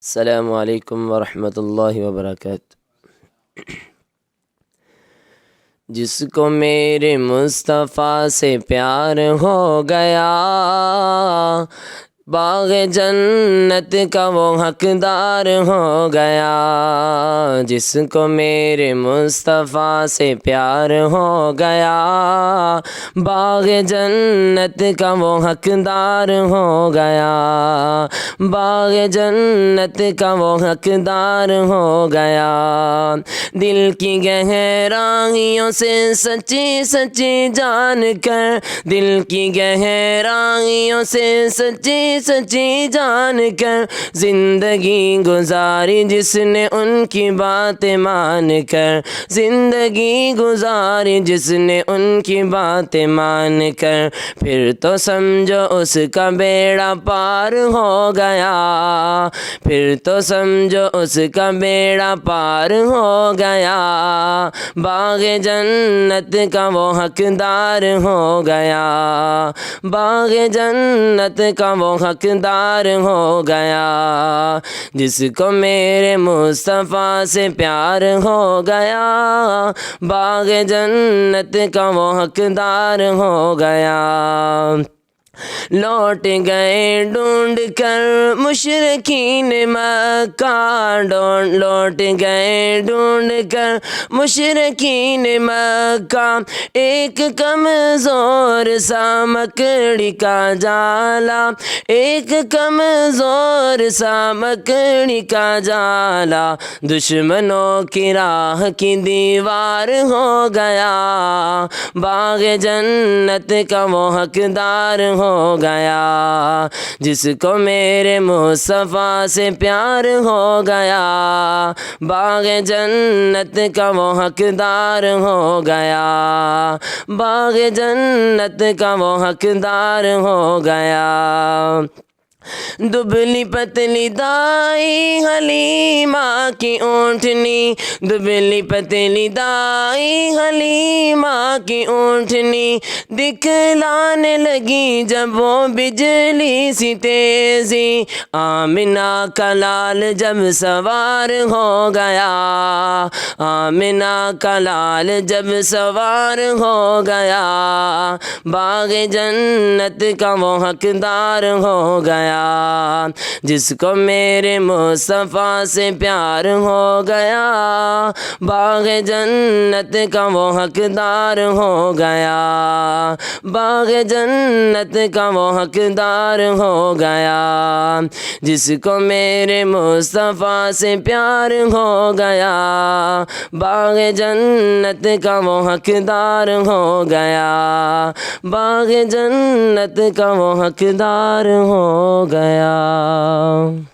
السلام علیکم ورحمۃ اللہ وبرکاتہ۔ جس کو میرے مصطفیٰ سے پیار ہو گیا، باغ جنت کا وہ حقدار ہو گیا۔ جس کو میرے مصطفیٰ سے پیار ہو گیا، باغ جنت کا وہ حقدار ہو گیا۔ باغ جنت کا وہ حقدار ہو گیا۔ دل کی گہرائیوں سے سچی سچی جان کر، دل کی گہرائیوں سے سچی سچی جان کر، زندگی گزاری جس نے ان کی باتیں مان کر، زندگی گزاری جس نے ان کی باتیں مان کر، پھر تو سمجھو اس کا بیڑا پار ہو گیا، پھر تو سمجھو اس کا بیڑا پار ہو گیا۔ باغ جنت کا وہ حقدار ہو گیا، باغ جنت کا وہ حقدار ہو گیا۔ جس کو میرے مصطفیٰ سے پیار ہو گیا، باغ جنت کا وہ حقدار ہو گیا۔ لوٹ گئے ڈھونڈ کر مشرکین مکہ، لوٹ گئے ڈھونڈ کر مشرکین مکہ، ایک کمزور سا مکڑی کا جالا، ایک کمزور سا مکڑی کا جالا، دشمنوں کی راہ کی دیوار ہو گیا۔ باغ جنت کا وہ حقدار ہو گیا۔ جس کو میرے مصطفیٰ سے پیار ہو گیا، باغ جنت کا وہ حقدار ہو گیا۔ باغ جنت کا وہ حقدار ہو گیا۔ دبلی پتلی دائی حلیمہ کی اونٹنی، دبلی پتلی دائی حلیمہ کی اونٹنی، دکھلانے لگی جب وہ بجلی سی تیزی، آمنہ کا لال جب سوار ہو گیا، آمنہ کا لال جب سوار ہو گیا، باغ جنت کا وہ حقدار ہو گیا۔ جس کو میرے مصطفیٰ سے پیار ہو گیا، باغ جنت کا وہ حقدار ہو گیا، باغ جنت کا وہ حقدار ہو گیا۔ جس کو میرے مصطفیٰ سے پیار ہو گیا، باغ جنت کا وہ حقدار ہو گیا، باغ جنت کا وہ حقدار ہو گیا۔